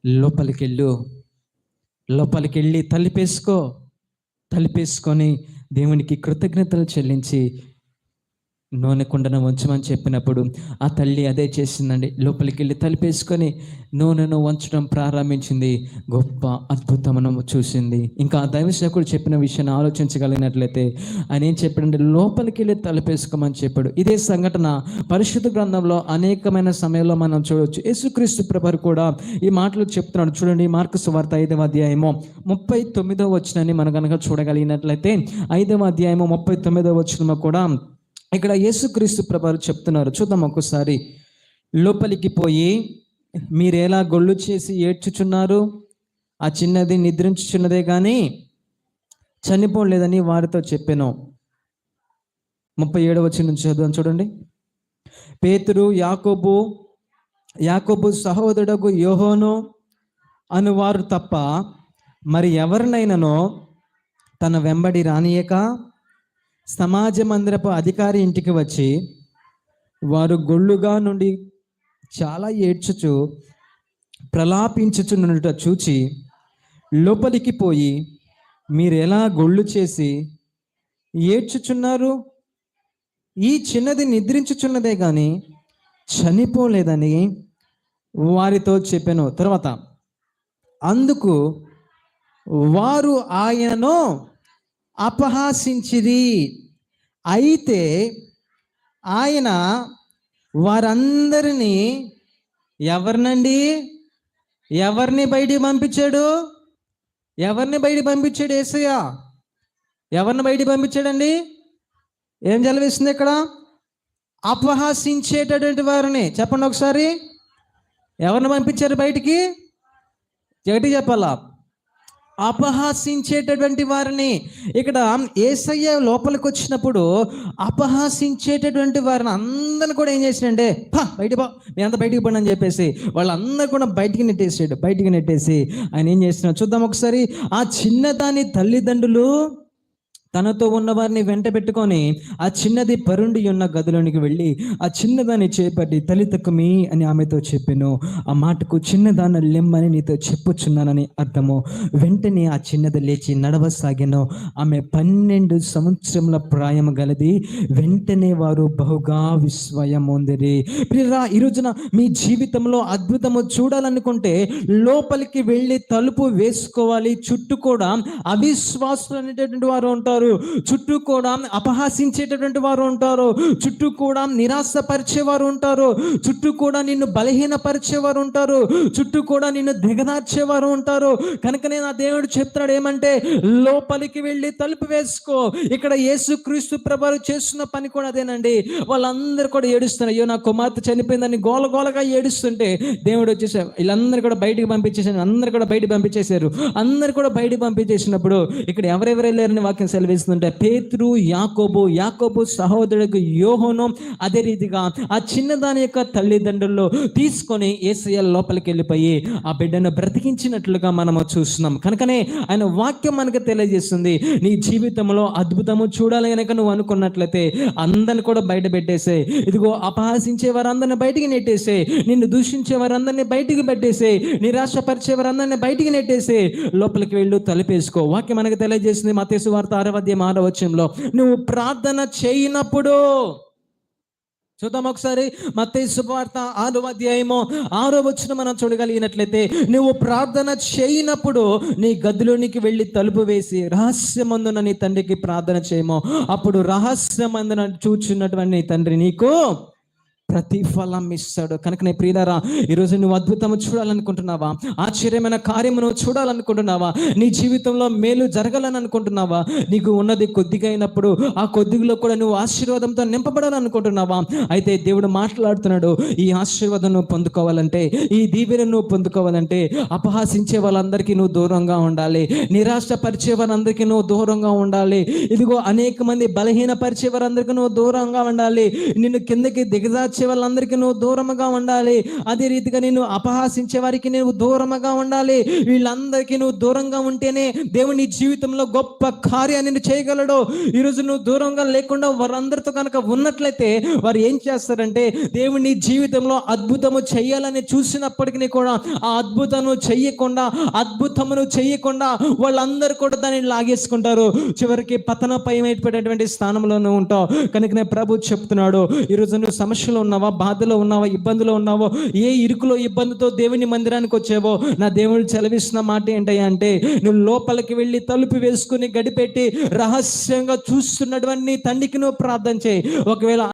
లోపలికి వెళ్ళి తలుపేసుకొని దేవునికి కృతజ్ఞతలు చెల్లించి నూనె కుండను ఉంచమని చెప్పినప్పుడు ఆ తల్లి అదే చేసిందండి. లోపలికి వెళ్ళి తలుపేసుకొని నూనెను వంచడం ప్రారంభించింది. గొప్ప అద్భుతమును చూసింది. ఇంకా ఆ దైవసేవకుడు చెప్పిన విషయాన్ని ఆలోచించగలిగినట్లయితే ఆయన ఏం చెప్పాడంటే, లోపలికి వెళ్ళి తలుపేసుకోమని చెప్పాడు. ఇదే సంఘటన పరిశుద్ధ గ్రంథంలో అనేకమైన సమయంలో మనం చూడవచ్చు. యేసుక్రీస్తు ప్రభువు కూడా ఈ మాటలు చెప్తున్నాడు. చూడండి, మార్కు సువార్త 5వ అధ్యాయము 39వ వచనాన్ని మనం కనుక చూడగలిగినట్లయితే 5వ అధ్యాయము 39వ వచనము కూడా ఇక్కడ యేసుక్రీస్తు ప్రభువు చెప్తున్నారు. చూద్దాం ఒక్కసారి. లోపలికి పోయి మీరు ఎలా గొల్లు చేసి ఏడ్చుచున్నారు, ఆ చిన్నది నిద్రించుచున్నదే కానీ చనిపోలేదని వారితో చెప్పాను. 37వ వచనం చదువు చూడండి. పేతురు, యాకోబు సహోదరుడు యోహాను అనువారు తప్ప మరి ఎవరినైనానో తన వెంబడి రానియక సమాజ మందిరపు అధికారి ఇంటికి వచ్చి వారు గొల్లుగా నుండి చాలా ఏడ్చుచు ప్రలాపించుచున్నట చూచి లోపలికి పోయి మీరు ఎలా గొల్లు చేసి ఏడ్చుచున్నారు, ఈ చిన్నది నిద్రించుచున్నదే కానీ చనిపోలేదని వారితో చెప్పాను. తర్వాత అందుకు వారు ఆయనను అపహాసించిరి. అయితే ఆయన వారందరినీ ఎవరిని బయటికి పంపించాడు? యేసయ్య ఎవరిని బయటికి పంపించాడండి? ఏం జలవేస్తుంది ఇక్కడ? అపహాసించేటటువంటి వారిని. చెప్పండి ఒకసారి, ఎవరిని పంపించారు బయటికి? గట్టిగా చెప్పాలా? అపహాసించేటటువంటి వారిని. ఇక్కడ యేసయ్య లోపలికి వచ్చినప్పుడు అపహాసించేటటువంటి వారిని అందరిని కూడా ఏం చేసినంటే, బయట పో, మీ అంతా బయటికి పోండి అని చెప్పేసి వాళ్ళందరూ కూడా బయటికి నెట్టేసి ఆయన ఏం చేస్తున్నాడు చూద్దాం ఒకసారి. ఆ చిన్నదాని తల్లిదండ్రులు తనతో ఉన్న వారిని వెంట పెట్టుకొని ఆ చిన్నది పరుండి ఉన్న గదిలోనికి వెళ్ళి ఆ చిన్నదాన్ని చేపట్టి తల్లితకుమి అని ఆమెతో చెప్పాను. ఆ మాటకు చిన్నదాన్ని లెమ్మని నీతో చెప్పుచున్నానని అర్థము. వెంటనే ఆ చిన్నది లేచి నడవసాగాను. ఆమె 12 సంవత్సరముల ప్రాయం గలది. వెంటనే వారు బహుగా విస్మయం పొందిరి. ప్రియరా, ఈ రోజున మీ జీవితంలో అద్భుతము చూడాలనుకుంటే లోపలికి వెళ్ళి తలుపు వేసుకోవాలి. చుట్టూ కూడా అవిశ్వాసులు అనేటటువంటి వారు ఉంటారు, చుట్టూ కూడా అపహాసించేటటువంటి వారు ఉంటారు, చుట్టూ కూడా నిరాశపరిచేవారు ఉంటారు, చుట్టూ కూడా నిన్ను బలహీనపరిచేవారు ఉంటారు, చుట్టూ కూడా నిన్ను దిగదార్చేవారు ఉంటారు. కనుకనే నా దేవుడు చెప్తాడు ఏమంటే, లోపలికి వెళ్ళి తలుపు వేసుకో. ఇక్కడ యేసుక్రీస్తు ప్రభువు చేస్తున్న పని కూడా అదేనండి. వాళ్ళందరూ కూడా ఏడుస్తున్నారు. అయ్యో నా కుమార్తె చనిపోయిందని గోలగోలగా ఏడుస్తుంటే దేవుడు వచ్చేసారు, వీళ్ళందరూ కూడా బయటికి పంపించేసారు. అందరూ కూడా బయటికి పంపించేశారు. అందరూ కూడా బయటికి పంపించేసినప్పుడు ఇక్కడ ఎవరెవరు వెళ్ళారని వాక్యం సెలవిస్తుంటే, పేతురు, యాకోబు సహోదరుడు యోహాను, అదే రీతిగా ఆ చిన్నదాని యొక్క తల్లిదండ్రులు తీసుకొని యేసయ్య లోపలికి వెళ్ళిపోయి ఆ బిడ్డను బ్రతికించినట్లుగా మనము చూస్తున్నాం. కనుకనే ఆయన వాక్యం మనకు తెలియజేస్తుంది, నీ జీవితంలో అద్భుతము చూడాలి కనుక నువ్వు అనుకున్నట్లయితే అందరిని కూడా బయట పెట్టేసే. ఇదిగో అపహాసించే వారందరిని బయటికి నెట్టేసే, నిన్ను దూషించే వారందరినీ బయటికి పెట్టేసే, నిరాశపరిచే వారందరినీ బయటికి నెట్టేసే, లోపలికి వెళ్ళు తలుపేసుకో. వాక్యం మనకు తెలియజేస్తుంది మత్తయి సువార్త 6వ అధ్యాయం 6వ వచనంలో, నువ్వు ప్రార్థన చేయనప్పుడు, చూద్దాం ఒకసారి మత్తయి సువార్త 6వ అధ్యాయము 6వ వచనం మనం చూడగలిగినట్లయితే, నువ్వు ప్రార్థన చేయనప్పుడు నీ గదిలోనికి వెళ్ళి తలుపు వేసి రహస్యమందున నీ తండ్రికి ప్రార్థన చేయము. అప్పుడు రహస్యమందున చూచున్నటువంటి నీ తండ్రి నీకు ప్రతిఫలం ఇస్తాడు. కనుక ప్రియులారా, ఈరోజు నువ్వు అద్భుతము చూడాలనుకుంటున్నావా? ఆశ్చర్యమైన కార్యము నువ్వు చూడాలనుకుంటున్నావా? నీ జీవితంలో మేలు జరగాలని అనుకుంటున్నావా? నీకు ఉన్నది కొద్దిగా అయినప్పుడు ఆ కొద్దిలో కూడా నువ్వు ఆశీర్వాదంతో నింపబడాలనుకుంటున్నావా? అయితే దేవుడు మాట్లాడుతున్నాడు, ఈ ఆశీర్వాదం నువ్వు పొందుకోవాలంటే, ఈ దీవెన నువ్వు పొందుకోవాలంటే అపహాసించే వాళ్ళందరికీ నువ్వు దూరంగా ఉండాలి, నిరాశపరిచే వారందరికీ నువ్వు దూరంగా ఉండాలి. ఇదిగో అనేక మంది బలహీనపరిచే వారందరికీ నువ్వు దూరంగా ఉండాలి, నిన్ను కిందకి దిగజార్చే ఆరాధించే వాళ్ళందరికీ నువ్వు దూరముగా ఉండాలి. అదే రీతిగా నేను అపహాసించే వారికి నువ్వు దూరముగా ఉండాలి. వీళ్ళందరికీ నువ్వు దూరంగా ఉంటేనే దేవుని నీ జీవితంలో గొప్ప కార్యాన్ని నువ్వు చేయగలడు. ఈరోజు నువ్వు దూరంగా లేకుండా వారందరితో కనుక ఉన్నట్లయితే వారు ఏం చేస్తారంటే దేవుని జీవితంలో అద్భుతము చేయాలని చూసినప్పటికీ కూడా ఆ అద్భుతమును చెయ్యకుండా వాళ్ళందరూ కూడా దాన్ని లాగేసుకుంటారు. చివరికి పతనమైపోయేటువంటి స్థానంలోనే ఉంటావు. కనుక నేను ప్రభు చెప్తున్నాడు, ఈరోజు నువ్వు సమస్యలో ఉన్నావా, బాధలో ఉన్నావా, ఇబ్బందులో ఉన్నావో, ఏ ఇరుకులో ఇబ్బందితో దేవుని మందిరానికి వచ్చావో, నా దేవుడు సెలవిస్తున్న మాట ఏంటయ్యా అంటే, నువ్వు లోపలికి వెళ్ళి తలుపు వేసుకుని గడిపెట్టి రహస్యంగా చూస్తున్నటువంటి తండ్రికి నువ్వు ప్రార్థన చేయి. ఒకవేళ